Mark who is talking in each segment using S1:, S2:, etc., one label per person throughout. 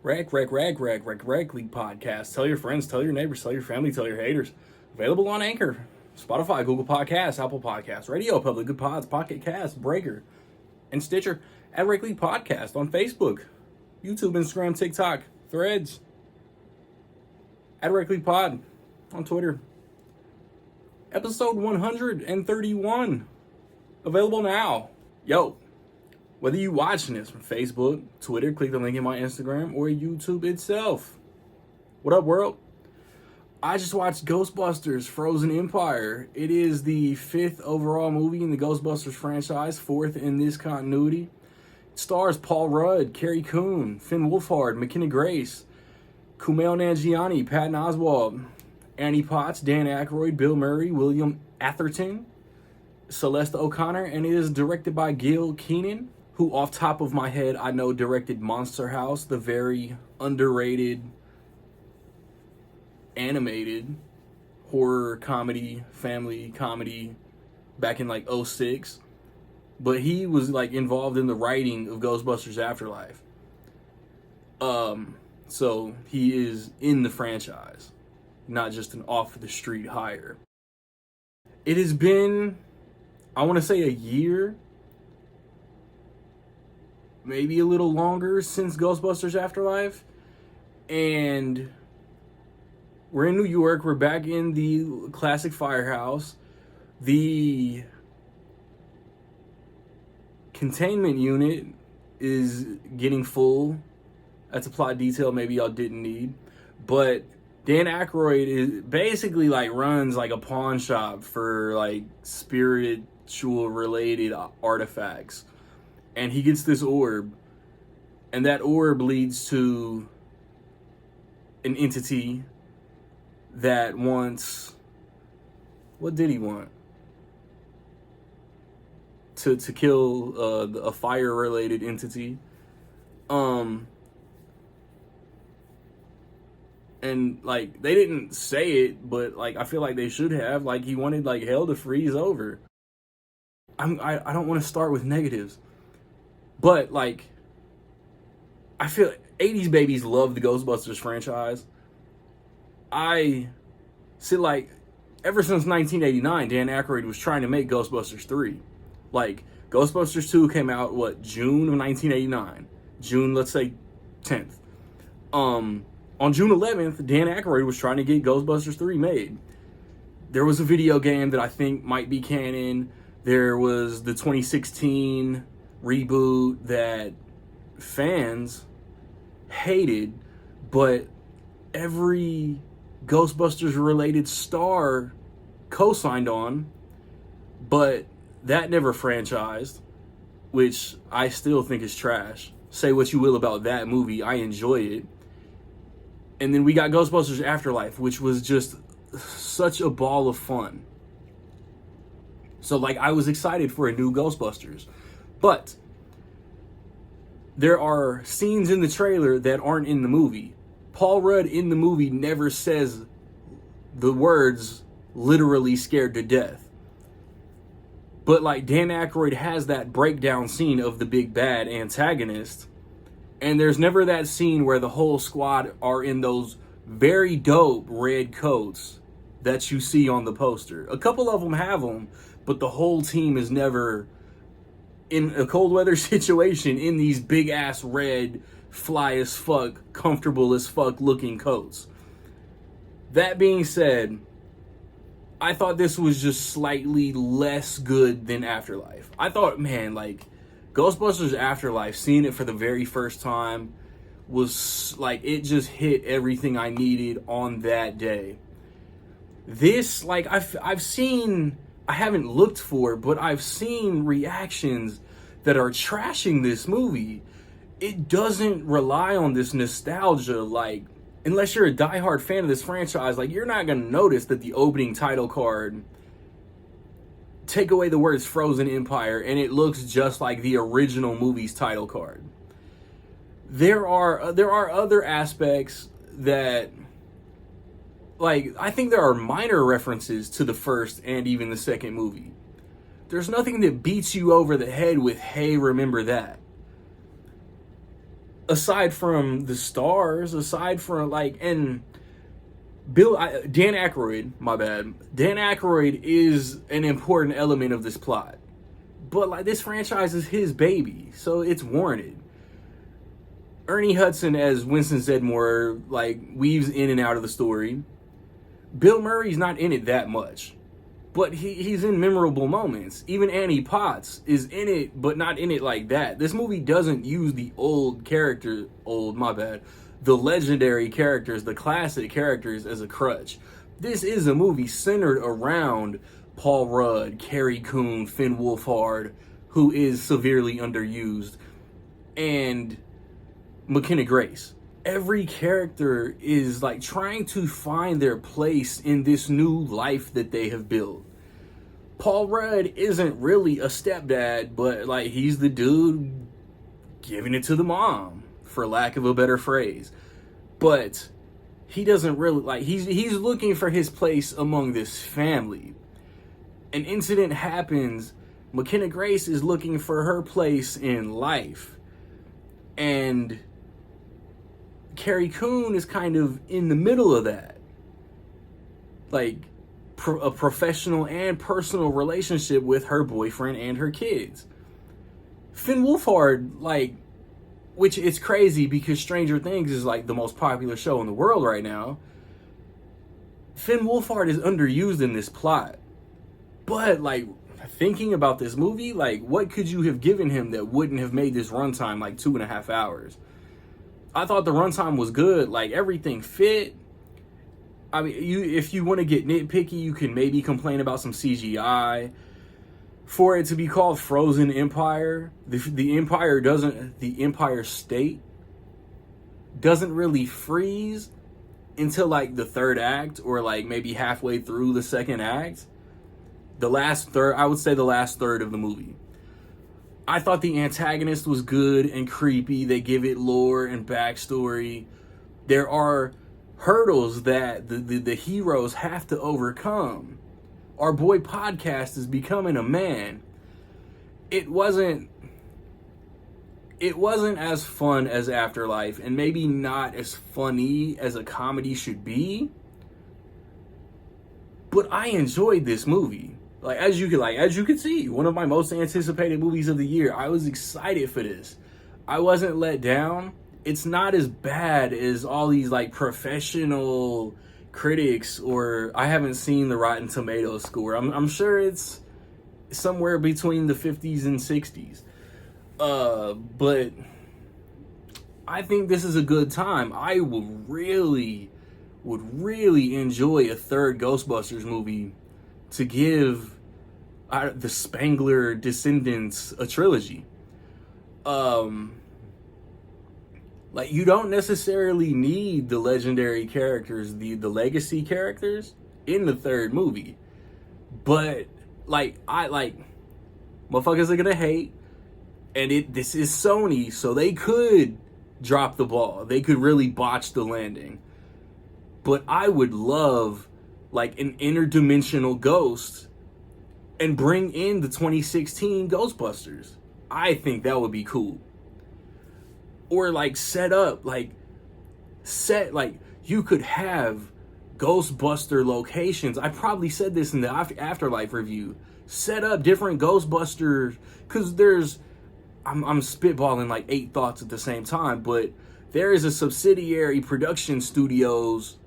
S1: Rec League podcast. Tell your friends, tell your neighbors, tell your family, tell your haters. Available on Anchor, Spotify, Google Podcasts, Apple Podcasts, Radio Public, Good Pods, Pocket Cast, Breaker, and Stitcher. At Rec League Podcast on Facebook, YouTube, Instagram, TikTok, Threads. At Rec League Pod on Twitter. Episode 131. Available now. Yo. Whether you watching this from Facebook, Twitter, click the link in my Instagram, or YouTube itself. What up, world? I just watched Ghostbusters Frozen Empire. It is the 5th overall movie in the Ghostbusters franchise, 4th in this continuity. It stars Paul Rudd, Carrie Coon, Finn Wolfhard, McKenna Grace, Kumail Nanjiani, Patton Oswalt, Annie Potts, Dan Aykroyd, Bill Murray, William Atherton, Celeste O'Connor, and it is directed by Gil Keenan, who off top of my head I know directed Monster House, the very underrated animated horror comedy, family comedy back in like 2006. But he was like involved in the writing of Ghostbusters Afterlife. So he is in the franchise, not just an off the street hire. It has been, I want to say, a year, maybe a little longer, since Ghostbusters Afterlife. And we're in New York. We're back in the classic firehouse. The containment unit is getting full. That's a plot detail maybe y'all didn't need. But Dan Aykroyd is basically like runs like a pawn shop for like spiritual related artifacts. And he gets this orb, and that orb leads to an entity that wants, what did he want? To kill a fire related entity. And like they didn't say it, but like I feel like they should have. Like he wanted like hell to freeze over. I don't want to start with negatives. But, like, I feel 80s babies love the Ghostbusters franchise. I see, like, ever since 1989, Dan Aykroyd was trying to make Ghostbusters 3. Like, Ghostbusters 2 came out, June of 1989? June, let's say, 10th. On June 11th, Dan Aykroyd was trying to get Ghostbusters 3 made. There was a video game that I think might be canon. There was the 2016 reboot that fans hated, but every Ghostbusters related star co-signed on, but that never franchised, which I still think is trash. Say what you will about that movie, I enjoy it. And then we got Ghostbusters Afterlife, which was just such a ball of fun. So like I was excited for a new Ghostbusters. But there are scenes in the trailer that aren't in the movie. Paul Rudd in the movie never says the words literally scared to death. But like Dan Aykroyd has that breakdown scene of the big bad antagonist. And there's never that scene where the whole squad are in those very dope red coats that you see on the poster. A couple of them have them, but the whole team is never in a cold weather situation in these big ass red, fly as fuck, comfortable as fuck looking coats. That being said, I thought this was just slightly less good than Afterlife. I thought, man, like, Ghostbusters Afterlife, seeing it for the very first time, was like, it just hit everything I needed on that day. This, like, I've seen, I haven't looked for, but I've seen reactions that are trashing this movie. It doesn't rely on this nostalgia, like, unless you're a diehard fan of this franchise, like, you're not gonna notice that the opening title card, take away the words Frozen Empire, and it looks just like the original movie's title card. There are other aspects that, like, I think there are minor references to the first and even the second movie. There's nothing that beats you over the head with, hey, remember that. aside from the stars, aside from like, and Dan Aykroyd, my bad. Dan Aykroyd is an important element of this plot. But like this franchise is his baby, so it's warranted. Ernie Hudson as Winston Zeddemore like weaves in and out of the story. Bill Murray's not in it that much, but he's in memorable moments. Even Annie Potts is in it, but not in it like that. This movie doesn't use the the legendary characters, the classic characters as a crutch. This is a movie centered around Paul Rudd, Carrie Coon, Finn Wolfhard, who is severely underused, and McKenna Grace. Every character is like trying to find their place in this new life that they have built. Paul Rudd isn't really a stepdad, but like he's the dude giving it to the mom, for lack of a better phrase. But he doesn't really like he's looking for his place among this family. An incident happens, McKenna Grace is looking for her place in life. And Carrie Coon is kind of in the middle of that. Like, a professional and personal relationship with her boyfriend and her kids. Finn Wolfhard, like, which it's crazy because Stranger Things is like the most popular show in the world right now. Finn Wolfhard is underused in this plot. But, like, thinking about this movie, like, what could you have given him that wouldn't have made this runtime like 2.5 hours? I thought the runtime was good. Like, everything fit. I mean, if you want to get nitpicky, you can maybe complain about some CGI. For it to be called Frozen Empire, the Empire State doesn't really freeze until like the third act, or like maybe halfway through the second act. The last third of the movie. I thought the antagonist was good and creepy. They give it lore and backstory. There are hurdles that the heroes have to overcome. Our boy Podcast is becoming a man. It wasn't as fun as Afterlife, and maybe not as funny as a comedy should be. But I enjoyed this movie. As you could see, one of my most anticipated movies of the year. I was excited for this. I wasn't let down. It's not as bad as all these like professional critics, or I haven't seen the Rotten Tomatoes score. I'm sure it's somewhere between the 50s and 60s. But I think this is a good time. I would really enjoy a third Ghostbusters movie to give the Spangler descendants a trilogy. Like, you don't necessarily need the legendary characters, the legacy characters in the third movie. But motherfuckers are gonna hate, and this is Sony, so they could drop the ball. They could really botch the landing. But I would love like an interdimensional ghost and bring in the 2016 Ghostbusters. I think that would be cool. Or like you could have Ghostbuster locations. I probably said this in the Afterlife review. Set up different Ghostbusters, because I'm spitballing like 8 thoughts at the same time, but there is a subsidiary production studios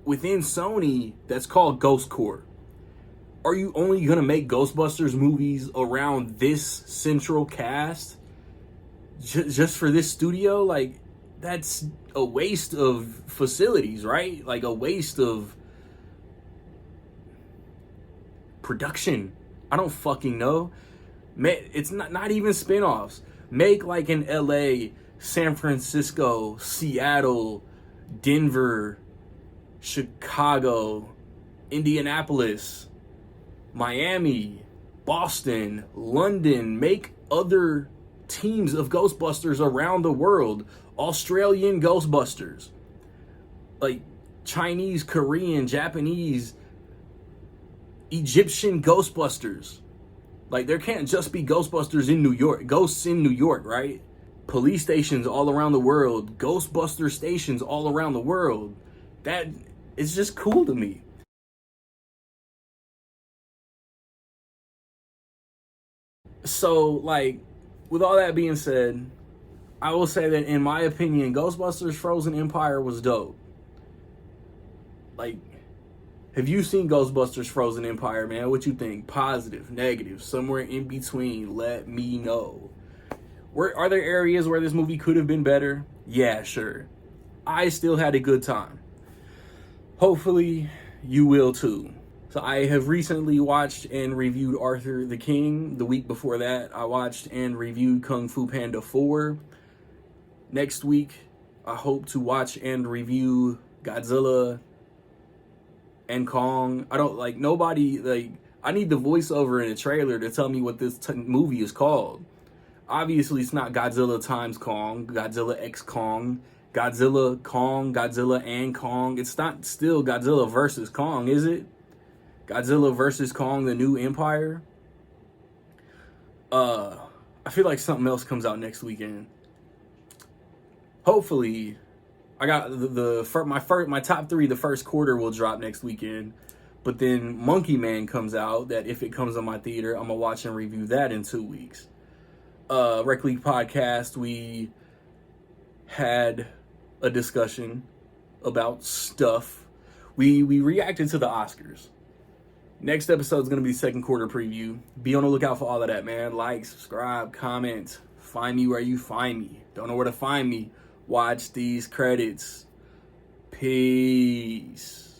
S1: within Sony that's called Ghost Corps. Are you only gonna make Ghostbusters movies around this central cast? Just for this studio? Like, that's a waste of facilities, right? Like, a waste of production. I don't fucking know. It's not even spin-offs. Make like an LA, San Francisco, Seattle, Denver, Chicago, Indianapolis, Miami, Boston, London. Make other teams of Ghostbusters around the world. Australian Ghostbusters, like Chinese, Korean, Japanese, Egyptian Ghostbusters. Like, there can't just be Ghostbusters in New York, ghosts in New York, right? police stations all around the world, Ghostbuster stations all around the world. That is just cool to me. So, like, with all that being said, I will say that in my opinion, Ghostbusters Frozen Empire was dope. Like, have you seen Ghostbusters Frozen Empire, man? What you think? Positive, negative, somewhere in between? Let me know. Are there areas where this movie could have been better? Yeah, sure. I still had a good time. Hopefully, you will too. So I have recently watched and reviewed Arthur the King. The week before that, I watched and reviewed Kung Fu Panda 4. Next week, I hope to watch and review Godzilla and Kong. I don't like nobody like. I need the voiceover in a trailer to tell me what this movie is called. Obviously, it's not Godzilla times Kong, Godzilla X Kong, Godzilla Kong, Godzilla and Kong. It's not still Godzilla versus Kong, is it? Godzilla versus Kong: The New Empire. I feel like something else comes out next weekend. Hopefully, I got my top 3. The first quarter will drop next weekend, but then Monkey Man comes out. That if it comes on my theater, I'm gonna watch and review that in 2 weeks. Rec League podcast. We had a discussion about stuff. We reacted to the Oscars. Next episode is going to be second quarter preview. Be on the lookout for all of that, man. Like, subscribe, comment. Find me where you find me. Don't know where to find me? Watch these credits. Peace.